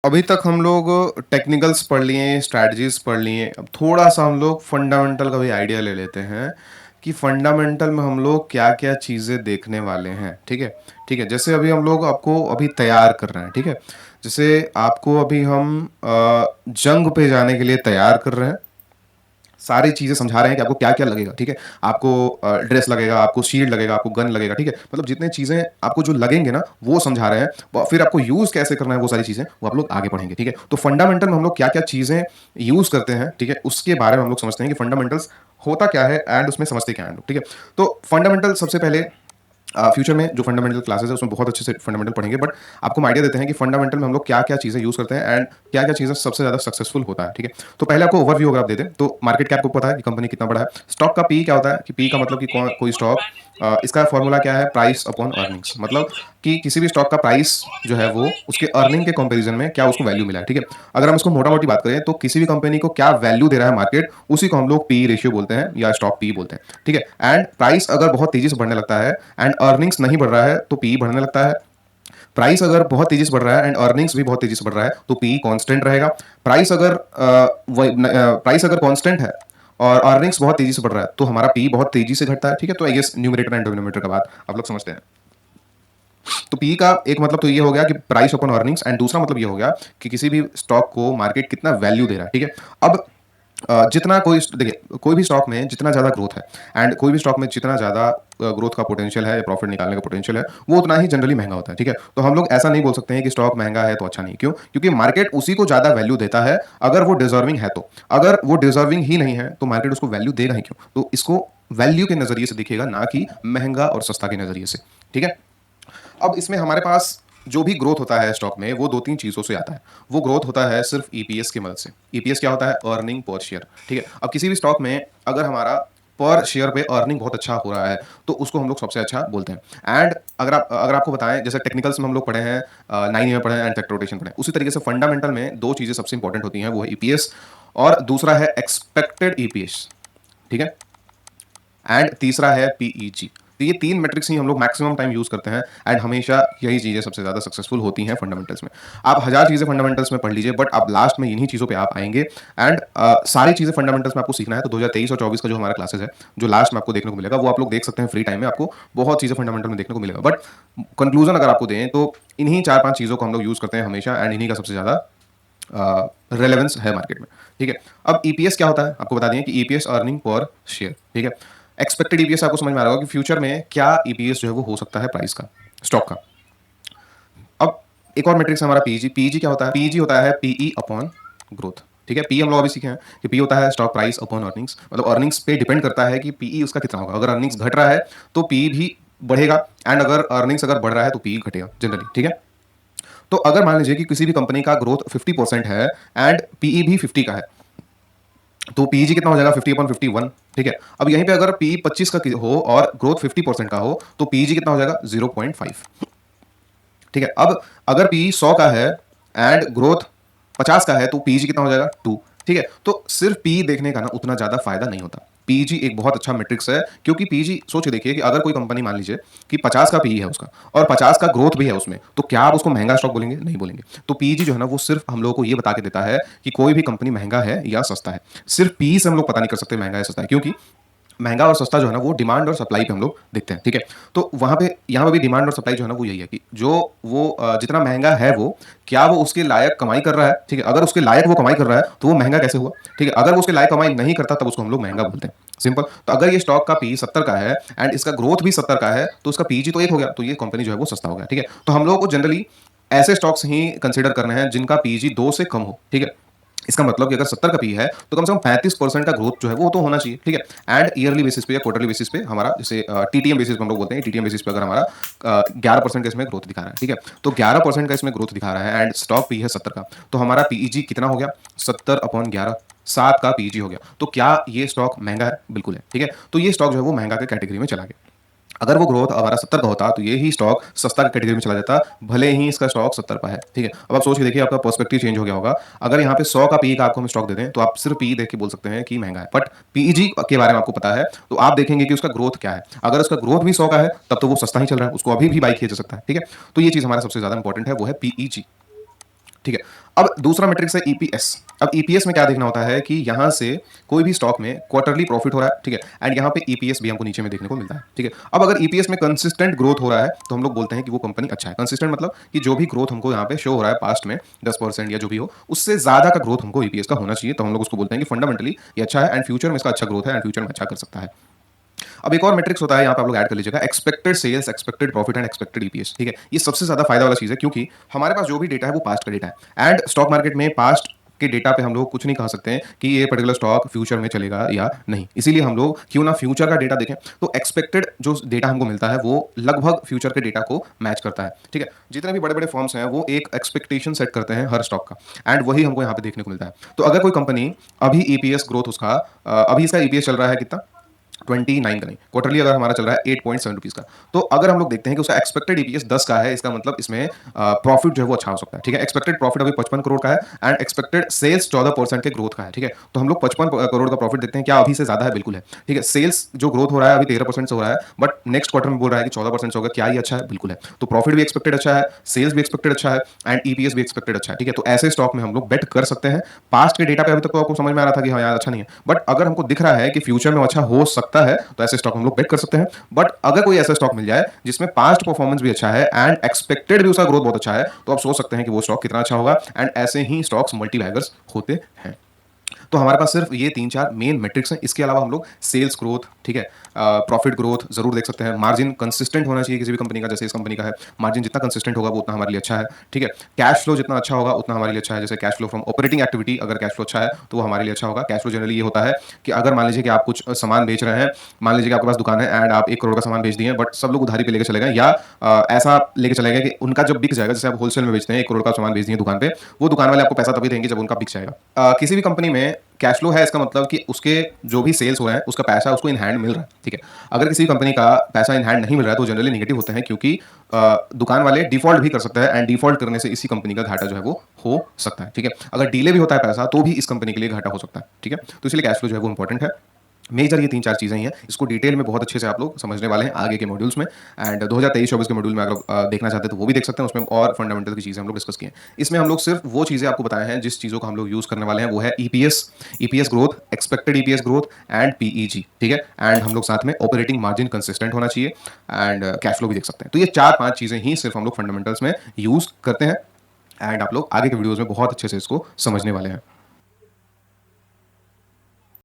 अभी तक हम लोग टेक्निकल्स पढ़ लिए, स्ट्रैटेजीज पढ़ लिए। अब थोड़ा सा हम लोग फंडामेंटल का भी आइडिया ले लेते हैं कि फंडामेंटल में हम लोग क्या क्या चीज़ें देखने वाले हैं। ठीक है, ठीक है। जैसे अभी हम लोग आपको अभी तैयार कर रहे हैं, ठीक है। जैसे आपको अभी हम जंग पे जाने के लिए तैयार कर रहे हैं, सारी चीजें समझा रहे हैं कि आपको क्या क्या लगेगा। ठीक है, आपको ड्रेस लगेगा, आपको शील्ड लगेगा, आपको गन लगेगा। ठीक है, मतलब जितने चीजें आपको जो लगेंगे ना वो समझा रहे हैं। फिर आपको यूज कैसे करना है वो सारी चीजें वो आप लोग आगे पढ़ेंगे। ठीक है, तो फंडामेंटल में हम लोग क्या क्या चीजें यूज करते हैं, ठीक है, उसके बारे में हम लोग समझते हैं कि फंडामेंटल्स होता क्या है एंड उसमें समझते क्या है हम लोग। ठीक है, तो फंडामेंटल सबसे पहले फ्यूचर में जो फंडामेंटल क्लासेस है उसमें बहुत अच्छे से फंडामेंटल पढ़ेंगे, बट आपको हम आइडिया देते हैं कि फंडामेंटल में हम लोग क्या क्या चीज़ें यूज़ करते हैं एंड क्या क्या चीज़ें सबसे ज़्यादा सक्सेसफुल होता है। ठीक है, तो पहले आपको ओवरव्यू अगर आप दे दें तो मार्केट कैप को पता है कि कंपनी कितना बड़ा है। स्टॉक का पी क्या होता है कि पी का मतलब कि कोई स्टॉक, इसका फॉर्मूला क्या है, प्राइस अपॉन अर्निंग्स। मतलब कि किसी भी स्टॉक का प्राइस जो है वो उसके अर्निंग के कंपैरिजन में क्या उसको वैल्यू मिला है। ठीक है, अगर हम उसको मोटा मोटी बात करें तो किसी भी कंपनी को क्या वैल्यू दे रहा है मार्केट, उसी को हम लोग पी रेशियो बोलते हैं या स्टॉक पी बोलते हैं। ठीक है, एंड प्राइस अगर बहुत तेजी से बढ़ने लगता है एंड अर्निंग्स नहीं बढ़ रहा है तो पी बढ़ने लगता है। प्राइस अगर बहुत तेजी से बढ़ रहा है एंड अर्निंग्स भी बहुत तेजी से बढ़ रहा है तो पी कांस्टेंट रहेगा। प्राइस अगर कांस्टेंट है और अर्निंग्स बहुत तेजी से बढ़ रहा है तो हमारा पी बहुत तेजी से घटता है। ठीक है, तो I guess numerator and denominator का बात आप लोग समझते हैं। तो पी का एक मतलब तो ये हो गया कि प्राइस अपॉन अर्निंग्स, एंड दूसरा मतलब ये हो गया कि किसी भी स्टॉक को मार्केट कितना वैल्यू दे रहा है। ठीक है, अब जितना कोई देखिए कोई भी स्टॉक में जितना ज़्यादा ग्रोथ है एंड कोई भी स्टॉक में जितना ज़्यादा ग्रोथ का पोटेंशियल है या प्रॉफिट निकालने का पोटेंशियल है वो उतना ही जनरली महंगा होता है। ठीक है, तो हम लोग ऐसा नहीं बोल सकते हैं कि स्टॉक महंगा है तो अच्छा नहीं। क्यों? क्योंकि मार्केट उसी को ज़्यादा वैल्यू देता है अगर वो डिजर्विंग है। तो अगर वो डिजर्विंग ही नहीं है तो मार्केट उसको वैल्यू देगा ही क्यों? तो इसको वैल्यू के नज़रिए से दिखेगा, ना कि महंगा और सस्ता के नज़रिए से। ठीक है, अब इसमें हमारे पास जो भी ग्रोथ होता है स्टॉक में वो दो तीन चीज़ों से आता है। वो ग्रोथ होता है सिर्फ ईपीएस की मदद से। ईपीएस क्या होता है? Earning per share. ठीक है, अब किसी भी स्टॉक में अगर हमारा पर शेयर पे अर्निंग बहुत अच्छा हो रहा है तो उसको हम लोग सबसे अच्छा बोलते हैं। एंड अगर आपको बताएं, जैसे टेक्निकल्स में हम लोग पढ़े हैं, 9 में पढ़े हैं एंड फैक्टर रोटेशन पढ़े हैं, उसी तरीके से फंडामेंटल में दो चीज़ें सबसे इंपॉर्टेंट होती हैं, वो है ईपीएस और दूसरा है एक्सपेक्टेड ईपीएस। ठीक है, एंड तीसरा है पीईजी। तो ये तीन मैट्रिक्स ही हम लोग मैक्सिमम टाइम यूज करते हैं एंड हमेशा यही चीजें सबसे ज्यादा सक्सेसफुल होती हैं फंडामेंटल्स में। आप हजार चीजें फंडामेंटल्स में पढ़ लीजिए बट आप लास्ट में इन्हीं चीजों पे आप आएंगे। एंड सारी चीजें फंडामेंटल्स में आपको सीखना है तो 2023 और 24 का जो हमारा क्लासेस है जो लास्ट में आपको देखने को मिलेगा वो आप लोग देख सकते हैं फ्री टाइम में। आपको बहुत चीजें फंडामेंटल में देखने को मिलेगा, बट कंक्लूजन अगर आपको दें तो इन्हीं चार पांच चीजों को हम लोग यूज करते हैं हमेशा एंड इन्हीं का सबसे ज्यादा रेलेवेंस है मार्केट में। ठीक है, अब ईपीएस क्या होता है आपको बता दें कि ईपीएस अर्निंग पर शेयर। ठीक है, एक्सपेक्टेड ईपीएस आपको समझ में आ रहा होगा कि फ्यूचर में क्या ईपीएस जो है वो हो सकता है प्राइस का, स्टॉक का। अब एक और मैट्रिक्स हमारा पीजी। पीजी क्या होता है? पीजी होता है पीई अपॉन ग्रोथ। ठीक है, पी हम लोग अभी सीखे हैं कि पी होता है स्टॉक प्राइस अपॉन अर्निंग्स। मतलब अर्निंग्स पे डिपेंड करता है कि पीई उसका कितना होगा। अगर अर्निंग्स घट रहा है तो पी भी बढ़ेगा एंड अगर अर्निंग्स अगर बढ़ रहा है तो पी घटेगा जनरली। ठीक है, तो अगर मान लीजिए कि किसी भी कंपनी का ग्रोथ 50% है एंड पीई भी 50 का है तो पीजी कितना हो जाएगा? 50/51। ठीक है, अब यहीं पे अगर पी 25 का हो और ग्रोथ 50% का हो तो पीजी कितना हो जाएगा? 0.5। ठीक है, अब अगर पी 100 का है एंड ग्रोथ 50 का है तो पीजी कितना हो जाएगा? 2। ठीक है, तो सिर्फ पी देखने का ना उतना ज्यादा फायदा नहीं होता। पीजी एक बहुत अच्छा मैट्रिक्स है क्योंकि पीजी सोच के देखिए कि अगर कोई कंपनी मान लीजिए कि 50 का पी है उसका और 50 का ग्रोथ भी है उसमें, तो क्या आप उसको महंगा स्टॉक बोलेंगे? नहीं बोलेंगे। तो पीजी जो है ना वो सिर्फ हम लोगों को ये बता के देता है कि कोई भी कंपनी महंगा है या सस्ता है। सिर्फ पी से हम लोग पता नहीं कर सकते महंगा है सस्ता है, क्योंकि महंगा और सस्ता जो है ना वो डिमांड और सप्लाई पे हम लोग देखते हैं। ठीक है, तो वहां पे यहाँ पे भी डिमांड और सप्लाई जो है ना वो यही है कि जो वो जितना महंगा है वो क्या वो उसके लायक कमाई कर रहा है। ठीक है, अगर उसके लायक वो कमाई कर रहा है तो वो महंगा कैसे हुआ? ठीक है, अगर वो उसके लायक कमाई नहीं करता तब उसको हम लोग महंगा बोलते हैं। सिंपल। तो अगर ये स्टॉक का पी 70 का है एंड इसका ग्रोथ भी 70 का है तो उसका पीजी तो 1 हो गया, तो ये कंपनी जो है वो सस्ता हो गया। ठीक है, तो हम लोग को जनरली ऐसे स्टॉक्स ही कंसिडर करने हैं जिनका पीजी 2 से कम हो। ठीक है, इसका मतलब कि अगर 70 का पी है तो कम से कम 35% का ग्रोथ जो है वो तो होना चाहिए। ठीक है, एंड ईयरली बेसिस पे या क्वार्टरली बेसिस पे हमारा जैसे टीटीएम बेसिस पे हम लोग बोलते हैं, टीटीएम बेसिस पे अगर हमारा 11% का इसमें ग्रोथ दिखा रहा है। ठीक है, तो 11% का इसमें ग्रोथ दिखा रहा है एंड स्टॉक पी है 70 का, तो हमारा पीईजी कितना हो गया? 70/11, 7 का पीजी हो गया। तो क्या ये स्टॉक महंगा है? बिल्कुल है। ठीक है, तो ये स्टॉक जो है वो महंगा के कैटेगरी में चला गया। अगर वो ग्रोथ हमारा 70 का होता तो ये ही स्टॉक सस्ता की कैटेगरी में चला जाता, भले ही इसका स्टॉक 70 का है। ठीक है, अब आप सोच के देखिए आपका पर्सपेक्टिव चेंज हो गया होगा। अगर यहाँ पे 100 का पी का आपको हम स्टॉक दे दें तो आप सिर्फ पी देख के बोल सकते हैं कि महंगा है, बट पीईजी के बारे में आपको पता है तो आप देखेंगे कि उसका ग्रोथ क्या है। अगर उसका ग्रोथ भी 100 का है तब तो वो सस्ता ही चल रहा है, उसको अभी भी बाई किया जा सकता है। ठीक है, तो ये चीज हमारा सबसे ज्यादा इंपॉर्टेंट है, वो है पीईजी। ठीक है, अब दूसरा मैट्रिक्स है ईपीएस। अब ईपीएस में क्या देखना होता है कि यहाँ से कोई भी स्टॉक में क्वार्टरली प्रॉफिट हो रहा है, ठीक है, एंड यहाँ पे ईपीएस भी हमको नीचे में देखने को मिलता है, ठीक है। अब अगर ईपीएस में कंसिस्टेंट ग्रोथ हो रहा है तो हम लोग बोलते हैं कि वो कंपनी अच्छा है। कंसिस्टेंट मतलब कि जो भी ग्रोथ हमको यहाँ पे शो हो रहा है पास्ट में 10% या जो भी हो, उससे ज्यादा का ग्रोथ हमको ईपीएस का होना चाहिए, तो हम लोग उसको बोलते हैं कि फंडामेंटली ये अच्छा है एंड फ्यूचर में इसका अच्छा ग्रोथ है एंड फ्यूचर में अच्छा कर सकता है। अब एक और मैट्रिक्स होता है, यहाँ पे आप लोग ऐड कर लीजिएगा, expected sales, expected profit and expected EPS, ठीक है। ये सबसे ज्यादा फायदा वाला चीज है, क्योंकि हमारे पास जो भी डेटा है वो पास्ट का डेटा है, एंड स्टॉक मार्केट में पास्ट के डेटा पे हम लोग कुछ नहीं कह सकते हैं कि ये पर्टिकुलर स्टॉक फ्यूचर में चलेगा या नहीं। इसीलिए हम लोग क्यों ना फ्यूचर का डेटा देखें, तो एक्सपेक्टेड जो डेटा हमको मिलता है वो लगभग फ्यूचर के डेटा को मैच करता है, ठीक है। जितने भी बड़े बड़े फर्म्स हैं वो एक एक्सपेक्टेशन सेट करते हैं हर स्टॉक का, एंड वही हमको यहाँ पे देखने को मिलता है। तो अगर कोई कंपनी अभी ईपीएस ग्रोथ उसका अभी इसका ईपीएस चल रहा है कितना, 29 का नहीं, क्वार्टरली अगर हमारा चल रहा है 8.7 रुपीज का, तो अगर हम लोग देखते हैं कि उसका एक्सपेक्टेड ईपीएस 10 का है, इसका मतलब इसमें प्रॉफिट जो है वो अच्छा हो सकता है, ठीक है। एक्सपेक्टेड प्रॉफिट अभी 55 करोड़ का है एंड एक्सपेक्टेड सेल्स 14% के ग्रोथ का है, ठीक है। तो हम लोग 55 करोड़ का प्रॉफिट देखते हैं, क्या अभी से ज्यादा है? बिल्कुल है, ठीक है। सेल्स जो ग्रोथ हो रहा है अभी 13% से हो रहा है, बट नेक्स्ट क्वार्टर में बोल रहा है कि 14% से होगा, क्या ये अच्छा है? बिल्कुल है। तो प्रॉफिट भी एक्सपेक्टेड अच्छा है, सेल्स भी एक्सपेक्टेड अच्छा है एंड ईपीएस भी एक्सपेक्टेड अच्छा है, ठीक है। तो ऐसे स्टॉक में हम लोग बेट कर सकते हैं। पास्ट के डेटा पे अभी तक तो आपको समझ में आ रहा था कि हाँ यार अच्छा नहीं है, बट अगर हमको दिख रहा है कि फ्यूचर में अच्छा हो सकता है तो ऐसे स्टॉक हम लोग बेट कर सकते हैं। बट अगर कोई ऐसा स्टॉक मिल जाए जिसमें पास्ट परफॉर्मेंस भी अच्छा है एंड एक्सपेक्टेड भी उसका ग्रोथ बहुत अच्छा है, तो आप सोच सकते हैं कि वो स्टॉक कितना अच्छा होगा, एंड ऐसे ही स्टॉक्स मल्टी बैगर्स होते हैं। तो हमारे पास सिर्फ ये 3-4 मेन मेट्रिक्स हैं। इसके अलावा हम लोग सेल्स ग्रोथ, ठीक है, प्रॉफिट ग्रोथ जरूर देख सकते हैं। मार्जिन कंसिस्टेंट होना चाहिए किसी भी कंपनी का, जैसे इस कंपनी का है। मार्जिन जितना कंसिस्टेंट होगा वो उतना हमारे लिए अच्छा है, ठीक है। कैश फ्लो जितना अच्छा होगा उतना हमारे लिए अच्छा है, जैसे cash flow from operating activity, अगर कैश फ्लो अच्छा है तो वो हमारे लिए अच्छा होगा। कैश फ्लो जनरली ये होता है कि अगर मान लीजिए कि आप कुछ सामान बेच रहे हैं, मान लीजिए कि आपके पास दुकान है एंड आप 1 करोड़ का सामान बेच दिए, बट सब लोग उधारी पे लेके चले गए, या ऐसा लेके चले गए कि उनका जब बिक जाएगा, जैसे आप होलसेल में बेचते हैं 1 करोड़ का सामान बेच दिए दुकान पे, वो दुकान वाले आपको पैसा तभी देंगे जब उनका बिक जाएगा। किसी भी कंपनी में कैश फ्लो है, इसका मतलब कि उसके जो भी सेल्स हो रहे हैं उसका पैसा उसको इन हैंड मिल रहा है, ठीक है। अगर किसी कंपनी का पैसा इन हैंड नहीं मिल रहा है तो जनरली नेगेटिव होते हैं, क्योंकि दुकान वाले डिफॉल्ट भी कर सकते हैं एंड डिफॉल्ट करने से इसी कंपनी का घाटा जो है वो हो सकता है, ठीक है। अगर डिले भी होता है पैसा तो भी इस कंपनी के लिए घाटा हो सकता है, ठीक है। तो इसलिए कैश फ्लो जो है वो इंपॉर्टेंट है। मेजर ये 3-4 चीज़ें ही हैं, इसको डिटेल में बहुत अच्छे से आप लोग समझने वाले हैं आगे के मॉड्यूल्स में, एंड 2023-24 के मॉड्यूल में अगर देखना चाहते हैं तो वो भी देख सकते हैं, उसमें और फंडामेंटल की चीज़ें हम लोग डिस्कस किए हैं। इसमें हम लोग सिर्फ वो चीज़ें आपको बताए हैं जिस चीज़ों को हम लोग यूज़ करने वाले हैं, वो है EPS, EPS growth, expected EPS growth and PEG, ठीक है। एंड हम लोग साथ में ऑपरेटिंग मार्जिन कंसिस्टेंट होना चाहिए एंड कैश फ्लो भी देख सकते हैं। तो ये 4-5 चीज़ें ही सिर्फ हम लोग फंडामेंटल्स में यूज़ करते हैं, एंड आप लोग आगे के वीडियोज़ में बहुत अच्छे से इसको समझने वाले हैं।